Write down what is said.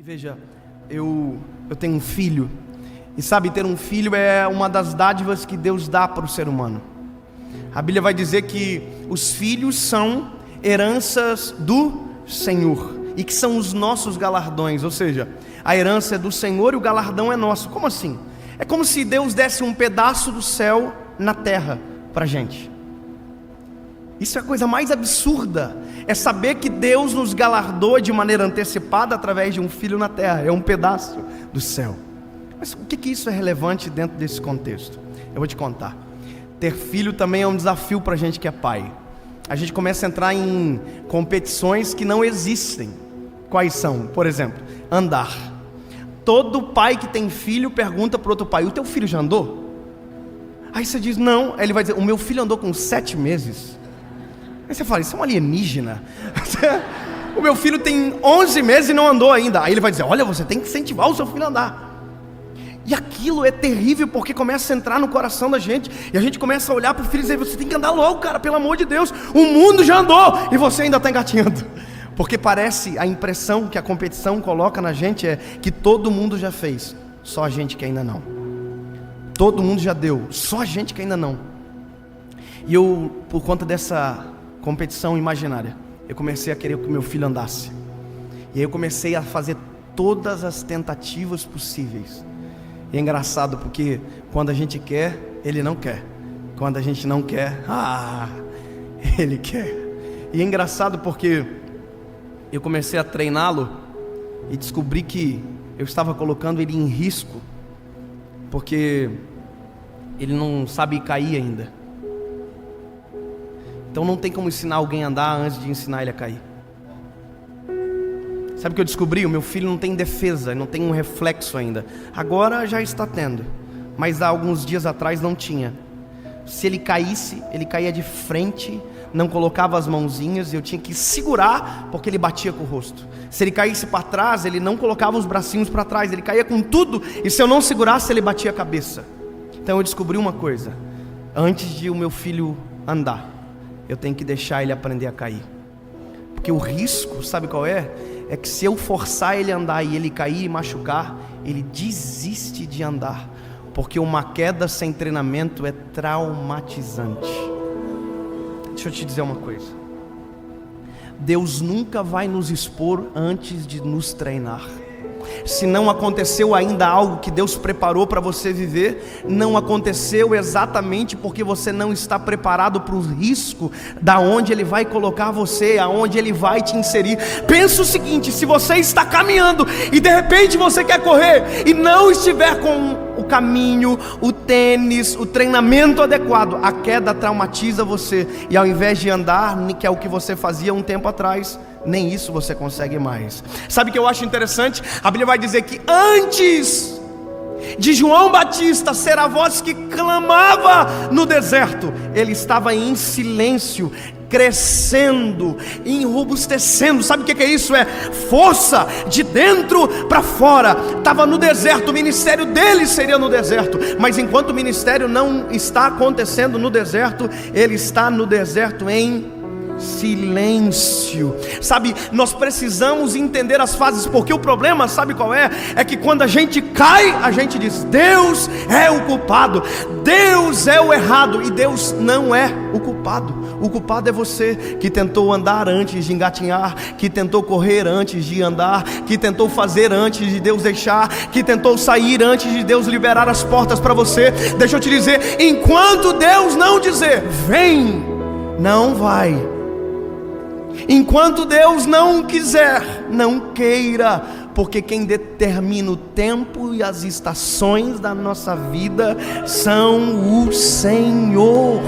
E veja, eu tenho um filho, e sabe, ter um filho é uma das dádivas que Deus dá para o ser humano. A Bíblia vai dizer que os filhos são heranças do Senhor, e que são os nossos galardões, ou seja, a herança é do Senhor e o galardão é nosso. Como assim? É como se Deus desse um pedaço do céu na terra para a gente. Isso é a coisa mais absurda, é saber que Deus nos galardoa de maneira antecipada através de um filho na terra, é um pedaço do céu. Mas o que isso é relevante dentro desse contexto? Eu vou te contar. Ter filho também é um desafio para a gente que é pai. A gente começa a entrar em competições que não existem. Quais são? Por exemplo, andar. Todo pai que tem filho pergunta para o outro pai: o teu filho já andou? Aí você diz não. Aí ele vai dizer: o meu filho andou com 7 meses. Aí você fala: isso é um alienígena. O meu filho tem 11 meses e não andou ainda. Aí ele vai dizer: olha, você tem que incentivar o seu filho a andar. E aquilo é terrível, porque começa a entrar no coração da gente, e a gente começa a olhar para o filho e dizer: você tem que andar logo, cara, pelo amor de Deus, o mundo já andou e você ainda está engatinhando. Porque parece, a impressão que a competição coloca na gente é que todo mundo já fez, só a gente que ainda não. Todo mundo já deu, só a gente que ainda não. E eu, por conta dessa competição imaginária, eu comecei a querer que meu filho andasse. E aí eu comecei a fazer todas as tentativas possíveis. E é engraçado porque quando a gente quer, ele não quer. Quando a gente não quer, ele quer. E é engraçado porque eu comecei a treiná-lo e descobri que eu estava colocando ele em risco, porque ele não sabe cair ainda. Então não tem como ensinar alguém a andar antes de ensinar ele a cair. Sabe o que eu descobri? O meu filho não tem defesa, não tem um reflexo ainda. Agora já está tendo, mas há alguns dias atrás não tinha. Se ele caísse, ele caía de frente, não colocava as mãozinhas, eu tinha que segurar, porque ele batia com o rosto. Se ele caísse para trás, ele não colocava os bracinhos para trás, ele caía com tudo, e se eu não segurasse, ele batia a cabeça. Então eu descobri uma coisa: antes de o meu filho andar, eu tenho que deixar ele aprender a cair. Porque o risco, sabe qual é? É que se eu forçar ele a andar e ele cair e machucar, ele desiste de andar. Porque uma queda sem treinamento é traumatizante. Deixa eu te dizer uma coisa: Deus nunca vai nos expor antes de nos treinar. Se não aconteceu ainda algo que Deus preparou para você viver, não aconteceu exatamente porque você não está preparado para o risco da onde Ele vai colocar você, aonde Ele vai te inserir. Pensa o seguinte: se você está caminhando e de repente você quer correr e não estiver com o caminho, o tênis, o treinamento adequado, a queda traumatiza você, e ao invés de andar, que é o que você fazia um tempo atrás, nem isso você consegue mais. Sabe o que eu acho interessante? A Bíblia vai dizer que antes de João Batista ser a voz que clamava no deserto, ele estava em silêncio, crescendo, enrobustecendo. Sabe o que é isso? É força de dentro para fora. Estava no deserto, o ministério dele seria no deserto, mas enquanto o ministério não está acontecendo no deserto, ele está no deserto em silêncio. Sabe, nós precisamos entender as fases, porque o problema, sabe qual é? É que quando a gente cai, a gente diz: Deus é o culpado, Deus é o errado, e Deus não é o culpado. O culpado é você, que tentou andar antes de engatinhar, que tentou correr antes de andar, que tentou fazer antes de Deus deixar, que tentou sair antes de Deus liberar as portas para você. Deixa eu te dizer, enquanto Deus não dizer vem, não vai. Enquanto Deus não quiser, não queira, porque quem determina o tempo e as estações da nossa vida são o Senhor.